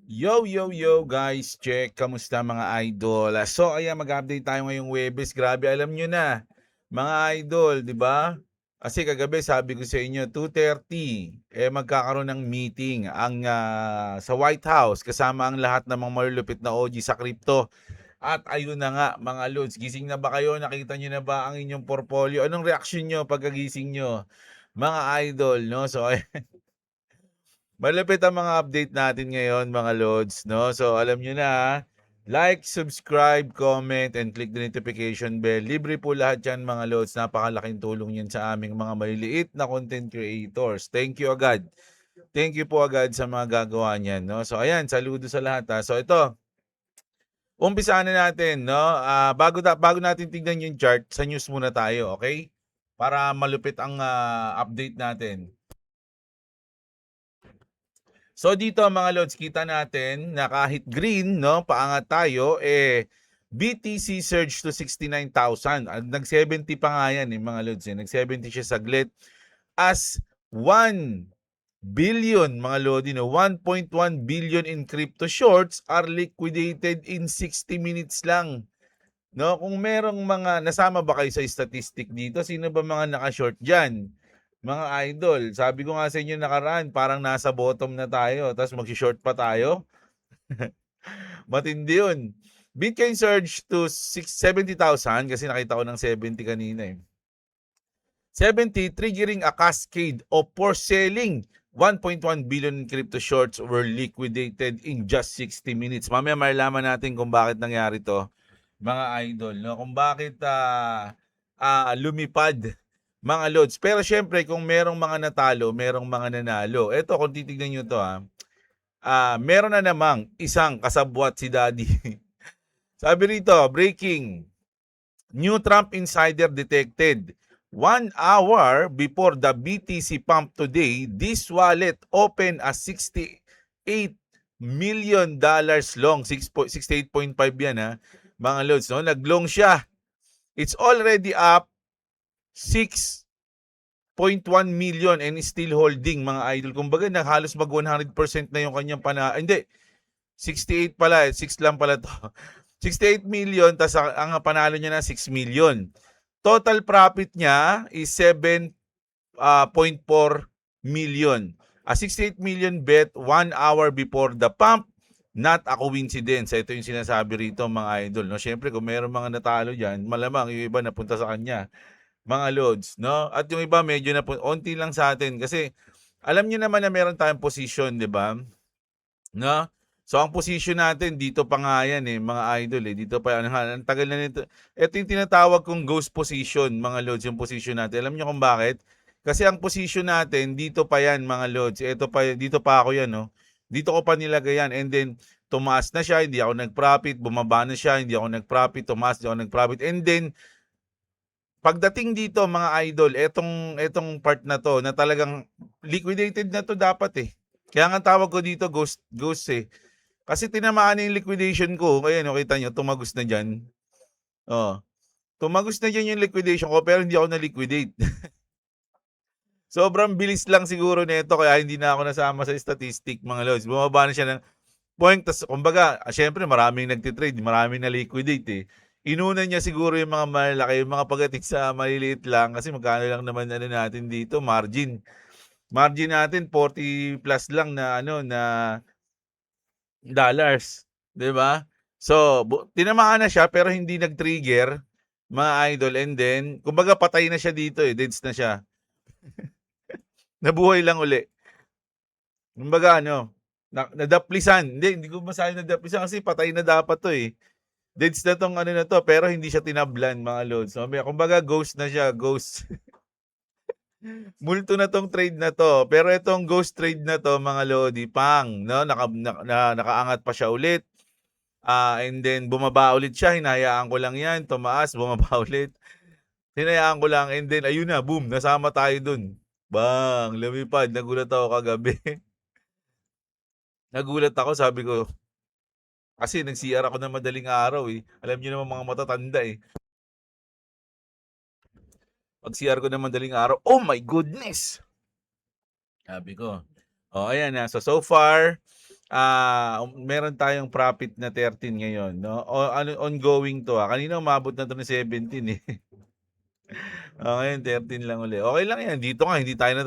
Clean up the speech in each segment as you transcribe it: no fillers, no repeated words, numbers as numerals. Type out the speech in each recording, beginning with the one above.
Yo guys, check. Kamusta mga idol? So ayan, mag-update tayo ngayong Webes. Grabe, alam nyo na, mga idol, di ba? Kasi kagabi sabi ko sa inyo, 2:30, magkakaroon ng meeting sa White House kasama ang lahat ng mga malulupit na OG sa crypto. At ayun na nga mga lods, gising na ba kayo? Nakita nyo na ba ang inyong portfolio? Anong reaction nyo pagkagising nyo? Mga idol, no? So malapit ang mga update natin ngayon mga lods, no? So alam nyo na, like, subscribe, comment, and click the notification bell. Libre po lahat yan mga lods. Napakalaking tulong yan sa aming mga maliliit na content creators. Thank you agad. Thank you po agad sa mga gagawa niyan, no? So ayan, saludo sa lahat ha. So ito, umpisahan na natin, no? Bago natin tignan yung chart, sa news muna tayo, okay? Para malupit ang update natin. So dito mga lods, kita natin na kahit green, no, paangat tayo, BTC surge to 69,000. Nag-70 pa nga yan mga lods. Nag-70 siya saglit. As 1 billion mga lodi, no, 1.1 billion in crypto shorts are liquidated in 60 minutes lang. No, kung merong mga nasama ba kayo sa statistic dito, sino ba mga naka-short diyan? Mga idol, sabi ko nga sa inyo nakaraan, parang nasa bottom na tayo, tapos mag-short pa tayo. Matindi yun. Bitcoin surge to 70,000 kasi nakita ko ng 70 kanina 70, triggering a cascade of forced selling. 1.1 billion in crypto shorts were liquidated in just 60 minutes. Mamaya malalaman natin kung bakit nangyari to, mga idol, no? Kung bakit lumipad, mga loads. Pero syempre, kung merong mga natalo, merong mga nanalo. Ito, kung titignan nyo to, meron na namang isang kasabwat si Daddy. Sabi rito, breaking, new Trump insider detected. 1 hour before the BTC pump today, this wallet opened a $68 million long. 68.5 yan mga loads. No? Naglong siya. It's already up 6.1 million and still holding mga idol. Kumbaga halos mag 100% na yung kanyang Hindi, 68 pala. 6 lang pala to. 68 million, tas ang panalo niya na 6 million. Total profit niya is 7.4 million. A 68 million bet 1 hour before the pump. Not a coincidence. Ito yung sinasabi rito mga idol. No? Siyempre, kung mayroong mga natalo dyan, malamang yung iba napunta sa kanya. Mga loads. No? At yung iba medyo na onti lang sa atin. Kasi alam niyo naman na meron tayong position, di ba? No? So ang position natin dito pa nga yan mga idol dito pa yan. Ang tagal na nito. Ito yung tinatawag kong ghost position, mga loads, yung position natin. Alam niyo kung bakit? Kasi ang position natin dito pa yan, mga loads. Ito pa, dito pa ako yan, no. Dito ko pa nilagay yan, and then tumaas na siya, hindi ako nag-profit, bumaba na siya, hindi ako nag-profit, tumaas, hindi ako nag-profit. And then pagdating dito mga idol, etong part na to na talagang liquidated na to dapat Kaya nga tawag ko dito ghost Kasi tinamaan na yung liquidation ko. Kaya kita nyo, tumagos na dyan. Oh, tumagos na dyan yung liquidation ko pero hindi ako na-liquidate. Sobrang bilis lang siguro nito kaya hindi na ako nasama sa statistic mga lods. Bumaba na siya ng point. Tas, kumbaga, syempre maraming nagtitrade, maraming na-liquidate Inuna niya siguro yung mga malalaki, yung mga pagdating sa maliliit lang kasi magkano lang naman natin dito, margin. Margin natin 40 plus lang na na dollars, 'di ba? So, tinamaan na siya pero hindi nag-trigger, mga idol, and then kumbaga patay na siya dito deads na siya. Nabuhay lang uli. Kumbaga nadaplisan. Hindi ko masabi nadaplisan kasi patay na dapat to Deads na tong na to pero hindi siya tinablan, mga lods. So, kumbaga ghost na siya, ghost. Multo na tong trade na to. Pero itong ghost trade na to, mga lodi, no? Nakaangat pa siya ulit. And then bumaba ulit siya, hinayaan ko lang yan, tumaas, bumaba ulit. Hinayaan ko lang, and then ayun na, boom, nasama tayo dun. Bang, lumipad, nagulat ako kagabi. Nagulat ako, sabi ko, kasi nag-CR ako ng madaling araw Alam niyo naman mga matatanda Pag-CR ko ng madaling araw, oh my goodness! Sabi ko, ayan na. So far, meron tayong profit na 13 ngayon, no? O ano, ongoing 'to, kanina umabot na 'to ng 17, eh. Ngayon 13 lang uli. Okay lang 'yan, dito nga hindi tayo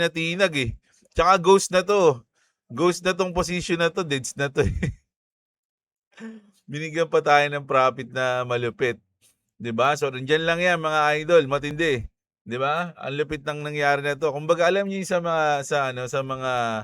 natinag, eh. Tsaka ghost na 'to. Ghost na 'tong position na 'to, deads na 'to, eh. Binigyan pa tayo ng profit na malupit, 'di ba? So nandiyan lang 'yan mga idol, matindi, 'di ba? Ang lupit ng nangyari na 'to. Kumbaga alam niyo yung sa mga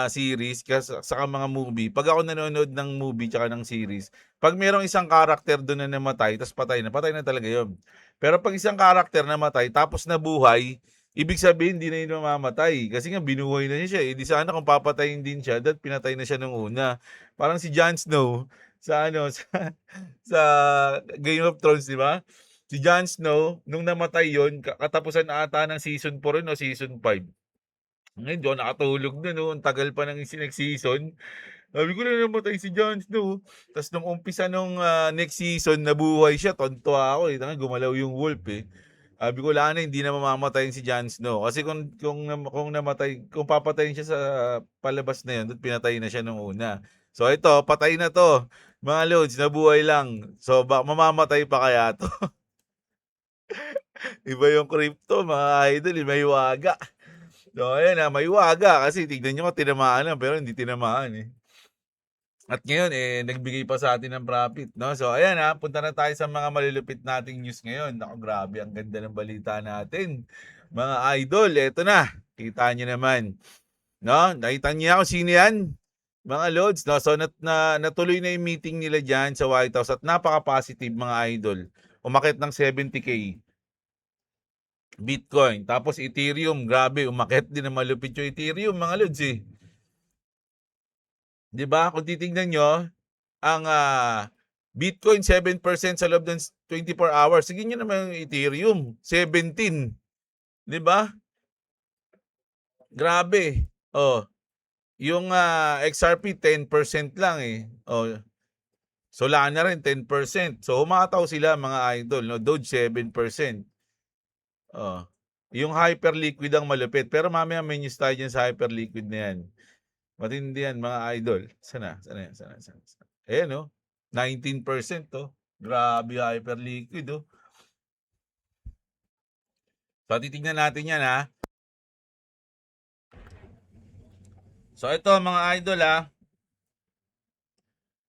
series saka mga movie, 'pag ako nanonood ng movie tsaka ng series, 'pag merong isang character doon na namatay tapos patay na talaga 'yon. Pero 'pag isang character namatay tapos nabuhay, ibig sabihin hindi na 'yun mamamatay kasi nga binuhay na niya siya, eh. Di sana kung papatayin din siya, dapat pinatay na siya nung una. Parang si Jon Snow sa sa Game of Thrones, 'di ba? Si Jon Snow nung namatay 'yon, katapusan ata ng season 4 'yun o season 5. Ngayon di ako nakatulog nun, oh, ang tagal pa ng next season. Sabi ko na namatay si Jon Snow. Tapos nung umpisa nung next season, nabuhay siya. Tontuwa ako, eh. Gumalaw yung wolf, eh. Sabi ko, wala na, hindi na mamamatay si Jon Snow. Kasi kung papatayin siya sa palabas na yun, pinatay na siya nung una. So ito, patay na to. Mga loads, nabuhay lang. So mamamatay pa kaya to? Iba yung crypto, mga idol, may waga. So ayan may waga kasi tignan nyo, tinamaan lang pero hindi tinamaan, eh. At ngayon, nagbigay pa sa atin ng profit, no? So ayan punta na tayo sa mga malulupit nating news ngayon. Naku, grabe, ang ganda ng balita natin. Mga idol, eto na. Kita nyo naman, no? Nakita niyo ako sino yan? Mga loads, no? So natuloy na yung meeting nila diyan sa White House at napaka-positive, mga idol. Umakyat ng 70K. Bitcoin. Tapos Ethereum, grabe, umakyat din na malupit yung Ethereum, mga lods, eh. 'Di ba? Kung titingnan nyo, ang Bitcoin 7% sa loob ng 24 hours. Sige nyo naman yung Ethereum, 17. 'Di ba? Grabe. Oh, yung XRP 10% lang, eh. Oh, Solana rin 10%. So humataw sila, mga idol, no? Doge 7%. Oh. Yung Hyperliquid ang malupit. Pero mamaya may news tayo dyan sa Hyperliquid na yan. Matindi yan, mga idol. Sana. Ayan, no? 19%, oh. Grabe, Hyperliquid, oh. So titingnan natin yan, ha. So ito, mga idol, ha.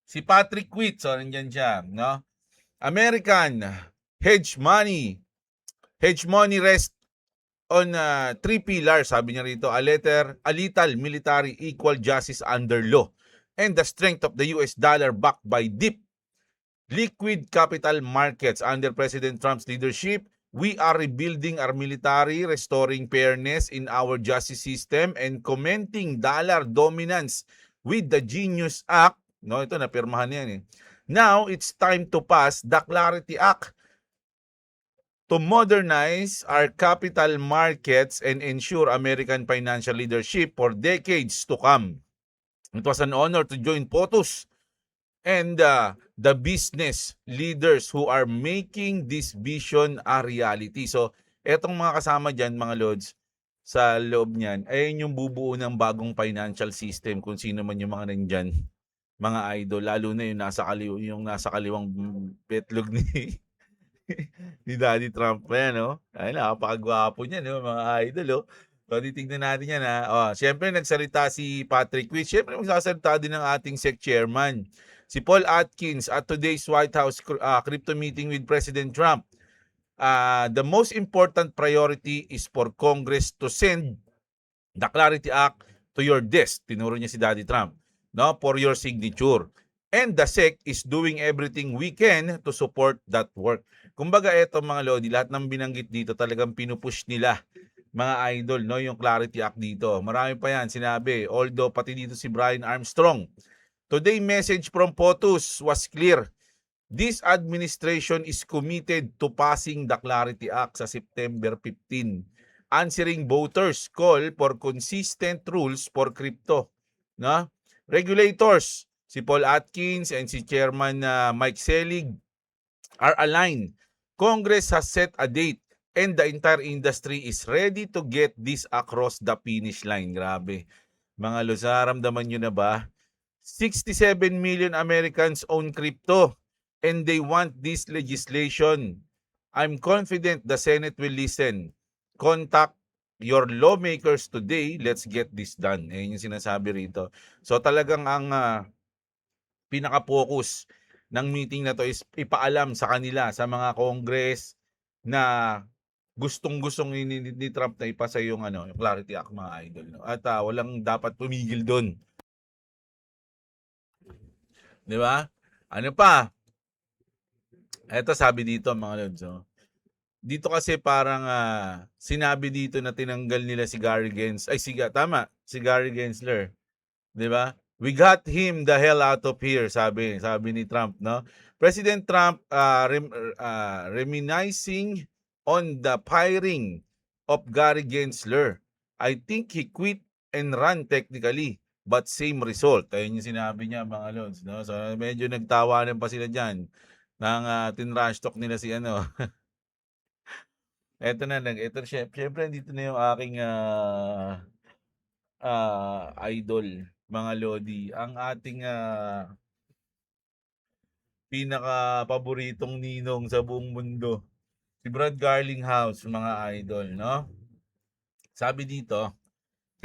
Si Patrick Witt, so nandiyan siya, no? American hedge money rest on three pillars, sabi niya rito: a lethal military, equal justice under law, and the strength of the US dollar backed by deep liquid capital markets. Under President Trump's leadership, we are rebuilding our military, restoring fairness in our justice system, and commenting dollar dominance with the Genius Act. No, ito napirmahan yan, eh. Now, it's time to pass the Clarity Act to modernize our capital markets and ensure American financial leadership for decades to come. It was an honor to join POTUS and the business leaders who are making this vision a reality. So, etong mga kasama dyan, mga lods, sa loob niyan, ayun yung bubuo ng bagong financial system, kung sino man yung mga nandyan, mga idol, lalo na yung nasa kaliwang betlog ni ni Daddy Trump pa yan, no? Ay, napakagwapo niya, no, mga idol, oh. So, titignan natin yan, ha. Siyempre, nagsalita si Patrick Witt. Siyempre, magsasalita din ng ating SEC chairman, si Paul Atkins, at today's White House crypto meeting with President Trump. The most important priority is for Congress to send the Clarity Act to your desk. Tinuro niya si Daddy Trump, no, for your signature. And the SEC is doing everything we can to support that work. Kumbaga, eto, mga lodi, lahat ng binanggit dito talagang pinupush nila, mga idol, no, yung Clarity Act dito. Marami pa yan sinabi, although pati dito si Brian Armstrong. Today message from POTUS was clear. This administration is committed to passing the Clarity Act sa September 15, answering voters' call for consistent rules for crypto. No? Regulators, si Paul Atkins and si Chairman Mike Selig, are aligned. Congress has set a date and the entire industry is ready to get this across the finish line. Grabe. Mga lods, nararamdaman nyo na ba? 67 million Americans own crypto and they want this legislation. I'm confident the Senate will listen. Contact your lawmakers today. Let's get this done. Ayun yung sinasabi rito. So talagang ang pinaka-focus ng meeting na to is ipaalam sa kanila, sa mga Congress na gustong-gustong ni Trump na ipasa yung yung Clarity Act, mga idol, no? At walang dapat tumigil doon, 'di ba? Ano pa? Eto sabi dito, mga lods, oh. Dito kasi parang sinabi dito na tinanggal nila si Gary Gensler. Ay, si Gary Gensler, 'di ba? We got him the hell out of here, sabi ni Trump, no? President Trump reminiscing on the firing of Gary Gensler. I think he quit and ran technically, but same result. Ayun yung sinabi niya, mga lods, no? So medyo nagtawanan pa sila diyan ng tinrash talk nila si eto na, syempre dito na yung aking idol, mga lodi, ang ating pinaka-paboritong ninong sa buong mundo, si Brad Garlinghouse, mga idol, no? Sabi dito,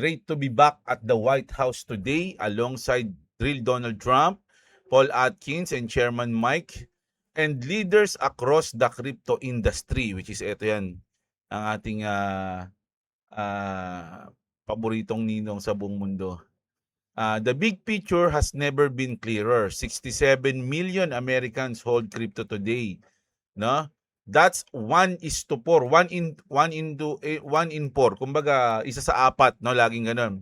great to be back at the White House today alongside Real Donald Trump, Paul Atkins, and Chairman Mike, and leaders across the crypto industry, which is ito yan, ang ating paboritong ninong sa buong mundo. The big picture has never been clearer. 67 million Americans hold crypto today, no? That's 1:4. 1 in 4. Kumbaga, isa sa apat, no? Laging ganun.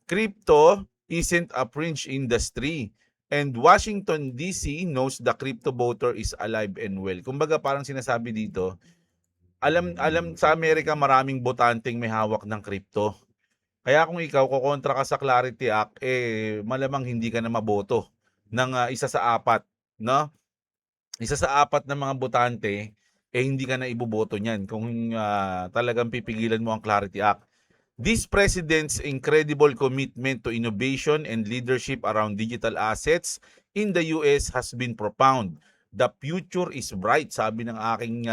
Crypto isn't a fringe industry. And Washington DC knows the crypto voter is alive and well. Kumbaga, parang sinasabi dito, alam sa Amerika maraming botanteng may hawak ng crypto. Kaya kung ikaw kokontra ka sa Clarity Act, malamang hindi ka na maboto ng isa sa apat, no? Isa sa apat ng mga botante, hindi ka na iboboto niyan kung talagang pipigilan mo ang Clarity Act. This president's incredible commitment to innovation and leadership around digital assets in the US has been profound. The future is bright, sabi ng aking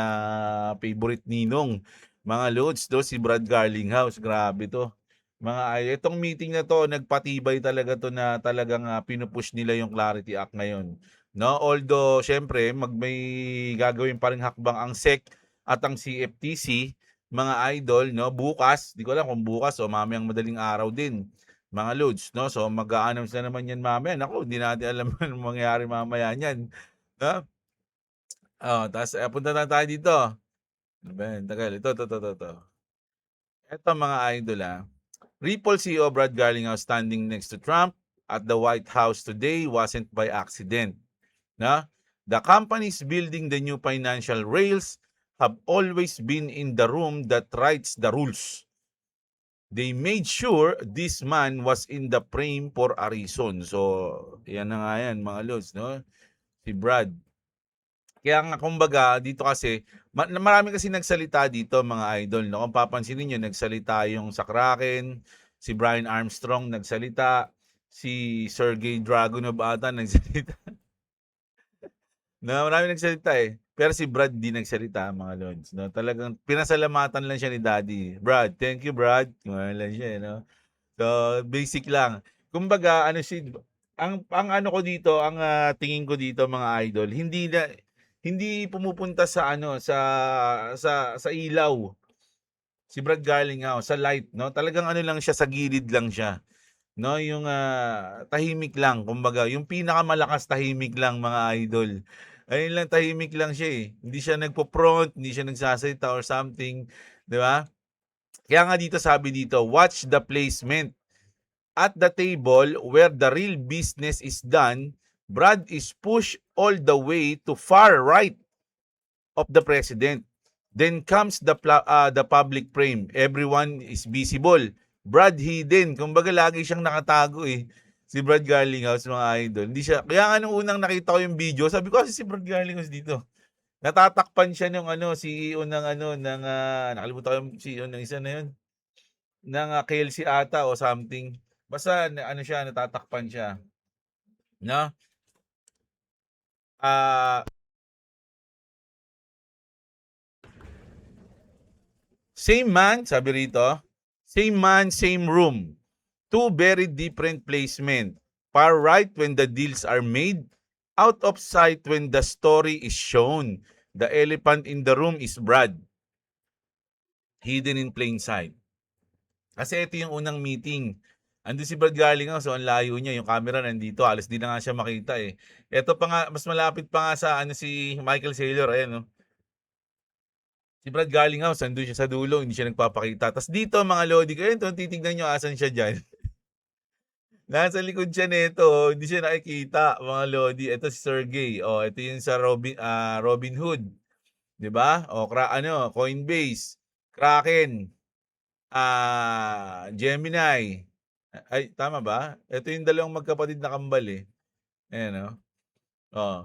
favorite ninong, mga lods, si Brad Garlinghouse. Grabe to. Itong meeting na to, nagpatibay talaga to na talagang pinupush nila yung Clarity Act ngayon. No, although syempre may gagawin pa ring hakbang ang SEC at ang CFTC, mga idol, no, bukas, di ko alam kung bukas o mamayang madaling araw din, mga loads, no? So mag-a-announce na naman yan mamaya. Naku, hindi natin alam anong mangyayari mamaya niyan, no? Tapos punta na tayo dito. Ano ba yan? Tagal. Ito. Ito, mga idol, Ripple CEO Brad Garlinghouse standing next to Trump at the White House today wasn't by accident. No? The companies building the new financial rails have always been in the room that writes the rules. They made sure this man was in the frame for a reason. So, yan na nga yan, mga lods, no? Si Brad. Kaya nga, kumbaga, dito kasi, marami kasi nagsalita dito, mga idol, no? Kung papansinin nyo, nagsalita yung sa Kraken, si Brian Armstrong nagsalita, si Sergey Dragunov ata nagsalita. No, marami nagsalita Pero si Brad di nagsalita, mga lods, no? Talagang pinasalamatan lang siya ni Daddy. Brad, thank you, Brad. Kumala lang siya, no? So, basic lang. Kumbaga, ang ano ko dito, ang tingin ko dito, mga idol, hindi pumupunta sa sa ilaw si Brad Garlinghouse, sa light, no? Talagang ano lang siya, sa gilid lang siya, no? Yung tahimik lang, kumbaga, yung pinakamalakas tahimik lang, mga idol. Ayun lang, tahimik lang siya Hindi siya nagpo-front, hindi siya nagsasalita or something, 'di ba? Kaya nga dito sabi dito, watch the placement. At the table where the real business is done, Brad is pushed all the way to far right of the president. Then comes the public frame. Everyone is visible. Brad hidden. Kumbaga lagi siyang nakatago Si Brad Garlinghouse, mga idol. Hindi siya, kaya nga nung unang nakita ko yung video, sabi ko kasi si Brad Garlinghouse dito. Natatakpan siya ng CEO ng nakalimutan ko yung CEO ng isa na yun. Ng KLC ata o something. Basta ano siya, natatakpan siya, 'no? Ah, same man, sabi rito, same man, same room. Two very different placement. Far right when the deals are made, out of sight when the story is shown. The elephant in the room is Brad, hidden in plain sight. Kasi ito yung unang meeting. Andun si Brad Garlinghouse, so ang layo niya, yung camera nandito, halos di na nga siya makita eh. Ito pa nga, mas malapit pa nga sa ano si Michael Saylor, ayan no. Si Brad Garlinghouse, andun siya sa dulo, hindi siya nagpapakita. Tapos dito mga lodi, kayo ito, titignan nyo asan siya dyan. Nasa likod siya nito, hindi siya nakikita, mga lodi. Ito si Sergey. Oh, ito yung sa Robinhood, 'di ba? O Coinbase, Kraken, Gemini. Ay, tama ba? Ito yung dalawang magkapatid na kambal eh. Ayan oh. Oh.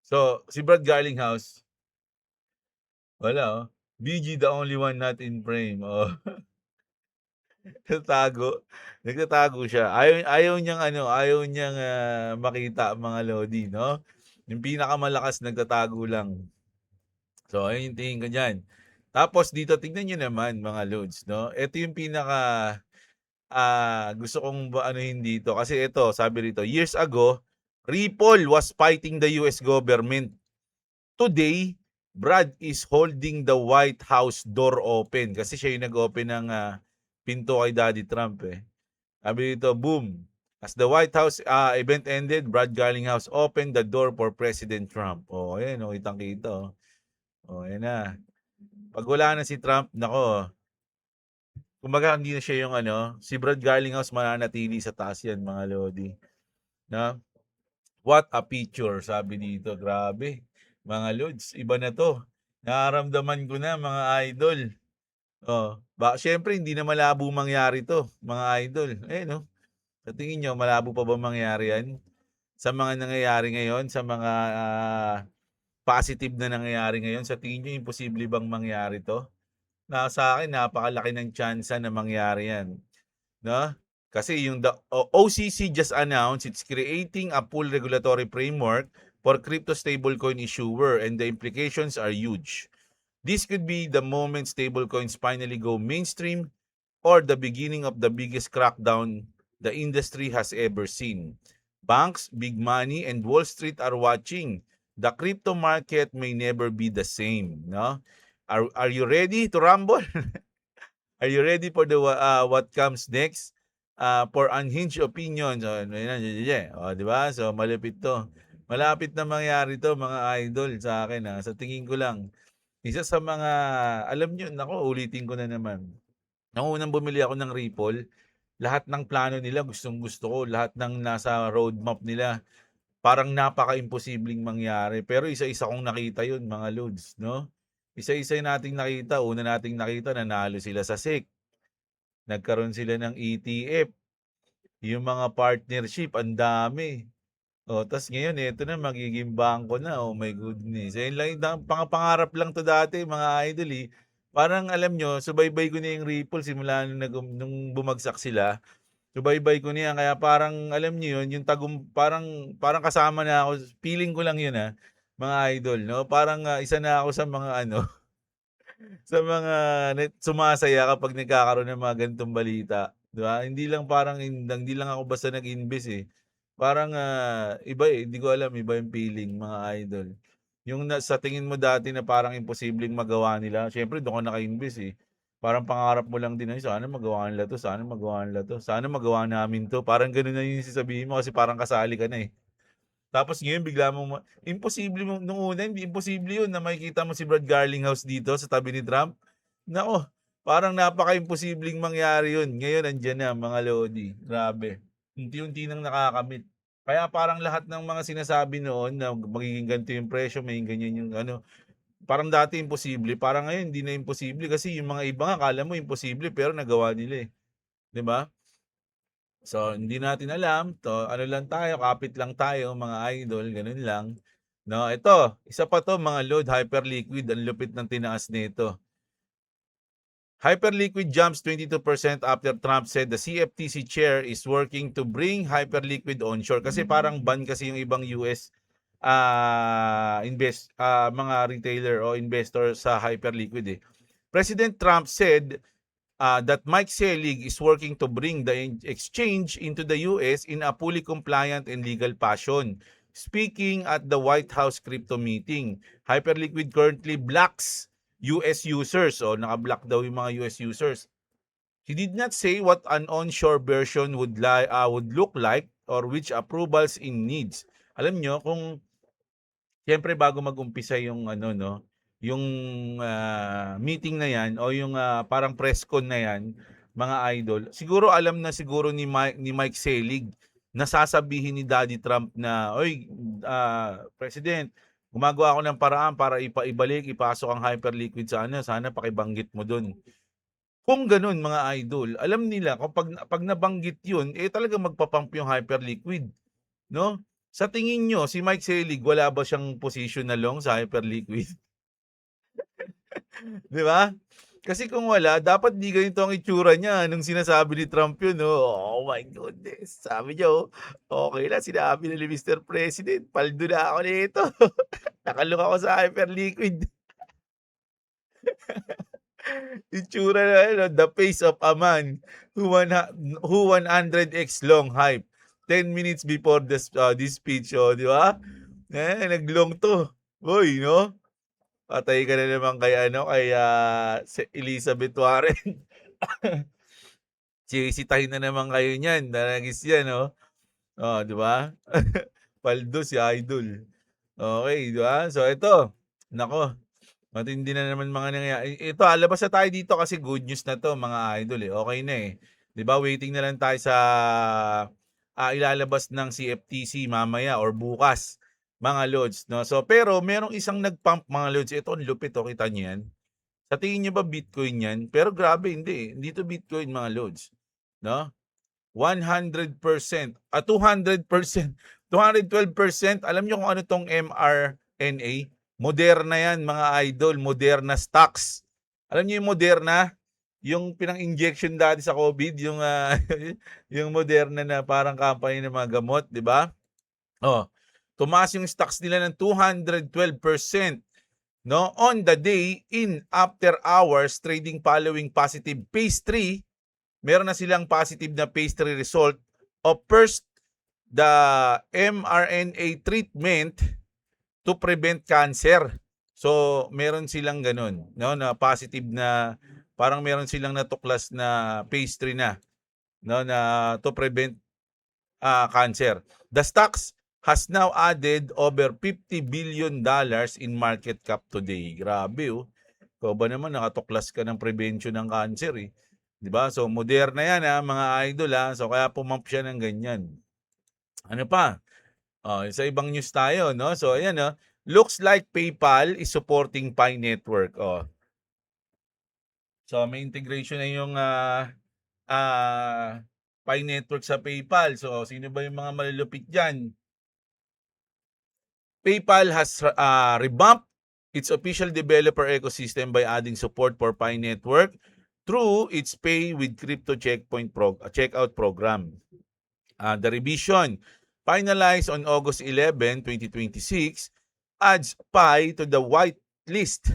So, si Brad Garlinghouse, wala oh. BG the only one not in frame. Oh. Nagtatago. Nagtatago siya. Ayaw niyang makita mga lodi, no? Yung pinakamalakas nagtatago lang. So, ayun yung tingin ko diyan. Tapos dito tignan niyo naman mga lods, no? Ito yung pinaka gusto kong anuhin dito kasi ito, sabi rito, years ago, Ripple was fighting the US government. Today, Brad is holding the White House door open kasi siya yung nag-open ng pinto kay Daddy Trump eh. Sabi dito, boom. As the White House event ended, Brad Garlinghouse opened the door for President Trump. Oh, ayan, oh, kitang-kita. Oh, oh ayan na. Pag wala na si Trump, nako, kumbaga hindi na siya yung si Brad Garlinghouse mananatili sa taas yan, mga lodi. Na? What a picture, sabi dito. Grabe. Mga lods, iba na to. Nararamdaman ko na, mga idol. Oh, syempre hindi na malabo mangyari to, mga idol. Eh no. Sa tingin niyo malabo pa ba mangyari 'yan? Sa mga nangyayari ngayon, sa mga positive na nangyayari ngayon, sa tingin niyo imposible bang mangyari 'to? Sa akin napakalaki ng tsansa na mangyari 'yan, 'no? Kasi yung OCC just announced it's creating a full regulatory framework for crypto stablecoin issuer and the implications are huge. This could be the moment stablecoins finally go mainstream or the beginning of the biggest crackdown the industry has ever seen. Banks, big money, and Wall Street are watching. The crypto market may never be the same, no? Are you ready to rumble? Are you ready for the what comes next? For unhinged opinions, di ba? So malapit 'to. Malapit na mangyari 'to, mga idol, sa akin sa tingin ko lang. Isa sa mga alam niyo, nako, ulitin ko na naman. Nung unang bumili ako ng Ripple, lahat ng plano nila gustong-gusto ko, lahat ng nasa roadmap nila parang napaka-imposibleng mangyari. Pero isa-isa kong nakita 'yun, mga lods, no? Isa-isa nating nakita, una nating nakita nanalo sila sa SEC. Nagkaroon sila ng ETF, yung mga partnership, ang dami. Oh, tas ngayon eto na magiging bangko na. Oh my goodness. Ayun lang yung pangarap lang 'to dati, mga idol eh. Parang alam nyo, subaybay ko na yung Ripple simula nung bumagsak sila. Subaybay ko na yan. Kaya parang alam niyo yun, yung parang kasama na ako. Feeling ko lang yun mga idol, no? Parang isa na ako sa mga sa mga sumasaya kapag nagkakaroon ng mga ganitong balita, 'di ba? Hindi lang ako basta nag-invest eh. Parang iba eh, hindi ko alam, iba yung feeling, mga idol. Yung sa tingin mo dati na parang imposibleng magawa nila, syempre doon ka naka-invest eh. Parang pangarap mo lang din na, sana magawa nila to, sana magawa nila to, sana magawa namin to. Parang gano'n na yung sasabihin mo kasi parang kasali ka na eh. Tapos ngayon bigla mong imposible mo nung una, hindi imposible 'yun na makikita mo si Brad Garlinghouse dito sa tabi ni Trump. Naku, parang napaka-imposibleng mangyari 'yun. Ngayon andiyan na, mga lodi, grabe. Unti-unti nang nakakamit. Kaya parang lahat ng mga sinasabi noon na magiging ganito yung presyo, magiging ganyan yung parang dati imposible, parang ngayon hindi na imposible kasi yung mga iba nga akala mo imposible pero nagawa nila eh, 'di ba? So, hindi natin alam, ano lang tayo, kapit lang tayo, mga idol, ganun lang. No, ito, isa pa 'to, mga load, Hyperliquid, ang lupit ng tinaas nito. Hyperliquid jumps 22% after Trump said the CFTC chair is working to bring Hyperliquid onshore. Kasi parang ban kasi yung ibang US mga retailer o investor sa Hyperliquid eh. President Trump said that Mike Selig is working to bring the exchange into the US in a fully compliant and legal fashion. Speaking at the White House crypto meeting, Hyperliquid currently blocks US users. O, naka-block daw yung mga US users. He did not say what an onshore version would look like or which approvals it needs. Alam nyo, kung siyempre bago mag-umpisa yung yung meeting na yan o yung parang press con na yan, mga idol, siguro alam na siguro ni Mike Selig na sasabihin ni Daddy Trump na, "Oy, President, gumagawa ako ng paraan para ipasok ang Hyperliquid sa sana pakibanggit mo doon." Kung ganun mga idol, alam nila kung pag nabanggit yun, talaga magpapump yung Hyperliquid, no? Sa tingin nyo, si Mike Selig, wala ba siyang position na long sa Hyperliquid? Di ba? Kasi kung wala, dapat di ganito ang itsura niya nung sinasabi ni Trump yun. Oh my goodness. Sabi niya, okay lang, sinabi ni Mr. President, paldo na ako nito. Nakalok ako sa Hyperliquid. Itsura na, the face of a man who 100x long hype 10 minutes before this speech, di ba? Naglong to. Boy, no? Patay ka na naman kay Elizabeth Warren. Sisitahin na naman kayo niyan. Daragis yan, no? Di ba? Paldo si Idol. Okay, di ba? So ito, nako. Matindi na naman mga nangyayari. Ito, alabas na tayo dito kasi good news na to mga idol eh. Okay na eh. 'Di ba? Waiting na lang tayo sa ilalabas ng CFTC mamaya or bukas, mga lods, no? So, pero merong isang nagpump mga lods. Ito, ang lupit, kita niyo 'yan. Sa tingin niyo ba Bitcoin 'yan? Pero grabe, hindi. Hindi to Bitcoin mga lods, no? 100%, 200%, 212%. Alam niyo kung ano tong mRNA? Moderna yan, mga idol. Moderna stocks. Alam niyo yung Moderna? Yung pinang-injection dati sa COVID, yung yung Moderna na parang company ng mga gamot, di ba? Tumaas yung stocks nila ng 212%, no? On the day, in after hours, trading following positive phase 3, meron na silang positive na phase 3 result of first, the mRNA treatment to prevent cancer. So, meron silang ganun, no, na positive na parang meron silang natuklas na phase 3 na, no, na to prevent cancer. The stocks has now added over $50 billion in market cap today. Grabe, oh. Ikaw ba naman nakatuklas ka ng prevention ng cancer eh. 'Di ba? So, Moderna yan mga idol So, kaya pumamp siya ng ganyan. Ano pa? Sa ibang news tayo, no? So, ayan, looks like PayPal is supporting Pi Network. So, may integration na yung Pi Network sa PayPal. So, sino ba yung mga malulupit dyan? PayPal has revamped its official developer ecosystem by adding support for Pi Network through its Pay with Crypto checkout program. The revision, finalized on August 11, 2026, adds Pi to the white list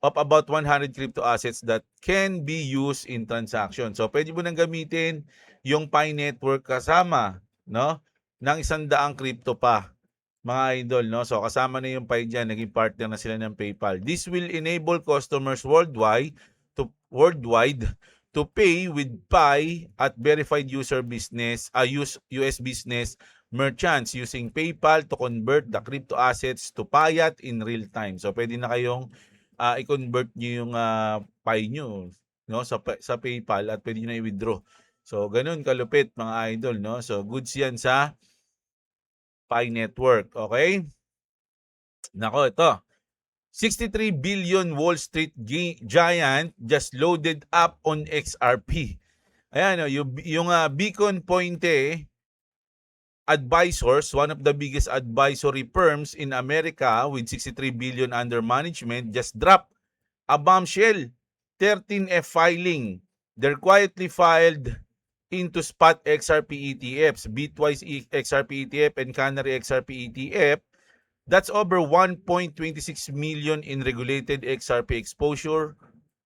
of about 100 crypto assets that can be used in transactions. So, pwede mo nang gamitin yung Pi Network kasama, no, ng 100 crypto pa, mga idol, no? So, kasama na yung Pi dyan, naging partner na sila ng PayPal. This will enable customers worldwide to pay with Pi at verified US business merchants using PayPal to convert the crypto assets to fiat in real time. So, pwede na kayong i-convert nyo yung Pi nyo, no, sa PayPal at pwede nyo na i-withdraw. So, ganun kalupit mga idol, no? So, goods yan sa Pi Network, okay? Nako, ito. 63 billion Wall Street giant just loaded up on XRP. Ayan, yung Beacon Pointe Advisors, one of the biggest advisory firms in America with 63 billion under management, just dropped a bombshell 13F filing. They're quietly filed into spot XRP ETFs, Bitwise XRP ETF and Canary XRP ETF. That's over 1.26 million in regulated XRP exposure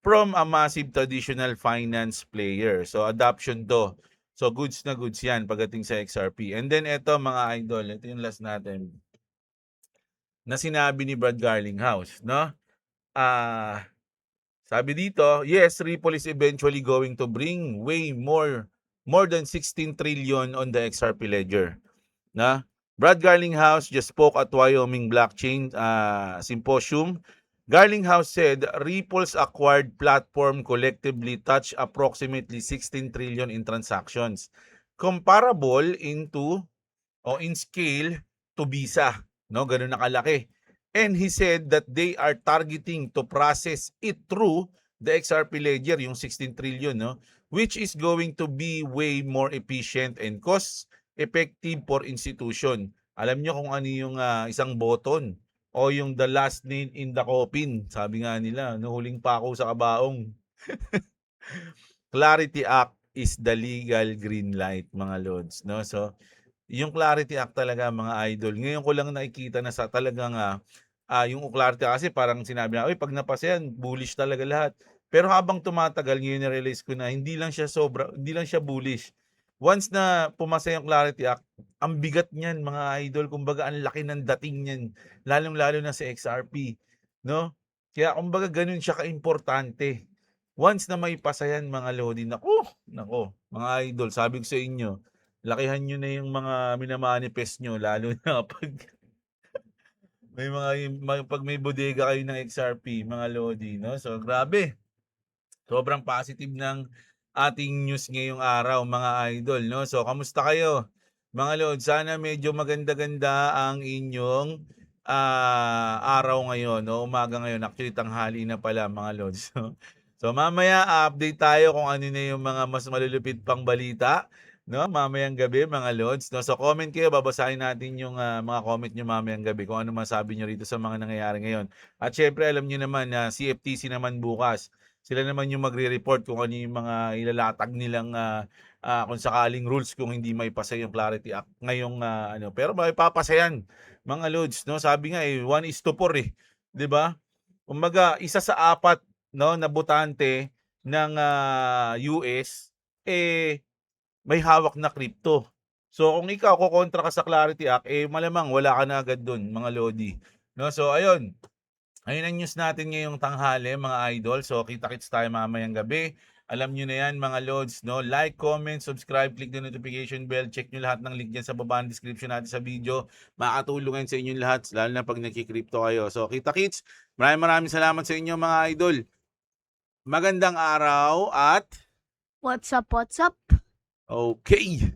from a massive traditional finance player. So adoption to. So goods na goods yan pagdating sa XRP. And then ito mga idol, ito yung last natin na sinabi ni Brad Garlinghouse, no? Sabi dito, yes, Ripple is eventually going to bring way more than 16 trillion on the XRP ledger. Na Brad Garlinghouse just spoke at Wyoming Blockchain Symposium. Garlinghouse said Ripple's acquired platform collectively touch approximately 16 trillion in transactions, comparable in scale to Visa, no? Ganun na kalaki. And he said that they are targeting to process it through the XRP ledger, yung 16 trillion, no? Which is going to be way more efficient and cost effective for institution. Alam nyo kung ano yung isang button o yung the last name in the coffin. Sabi nga nila, huling pa ako sa kabaong. Clarity Act is the legal green light, mga lords, no? So, yung Clarity Act talaga, mga idol. Ngayon ko lang nakikita na sa talagang yung Clarity Act kasi parang sinabi na, pag napasa yan, bullish talaga lahat. Pero habang tumatagal, ngayon na-realize ko na hindi lang siya bullish. Once na pumasa yung Clarity Act, ang bigat niyan, mga idol. Kumbaga, ang laki ng dating niyan, lalong-lalo na sa XRP, no? Kaya kumbaga ganun siya ka-importante. Once na may pasa yan, mga lodi, nako, mga idol, sabi ko sa inyo, lakihan nyo na yung mga minamanifest nyo, lalo na pag pag may bodega kayo ng XRP, mga lodi, no? So, grabe. Sobrang positive ng ating news ngayong araw, mga idol, no? So, kamusta kayo? Mga lord, sana medyo maganda-ganda ang inyong araw ngayon, no? Umaga ngayon, actually tanghali na pala, mga lords. So, mamaya update tayo kung ano na yung mga mas malulupit pang balita, no? Mamayang gabi, mga lords, no? So, comment kayo, babasahin natin yung mga comment nyo mamayang gabi kung ano masabi nyo rito sa mga nangyayari ngayon. At syempre, alam nyo naman na CFTC naman bukas. Sila naman yung magre-report kung ano yung mga ilalatag nilang kung sakaling rules kung hindi may pasa yung Clarity Act ngayong pero may papasa yan, mga lods, no? Sabi nga 1:4 'di ba? Kumbaga isa sa apat, no, na botante ng US may hawak na crypto. So kung ikaw kokontra ka sa Clarity Act, malamang wala ka na agad doon, mga lodi, no? So ayun ang news natin ngayong tanghali, mga idol. So, kita-kits tayo mamayang gabi. Alam nyo na yan, mga lods, no? Like, comment, subscribe, click the notification bell. Check nyo lahat ng link dyan sa baba ng description natin sa video. Makakatulungan sa inyong lahat, lalo na pag nagki-crypto kayo. So, kita-kits. Maraming salamat sa inyo, mga idol. Magandang araw at... What's up, what's up? Okay.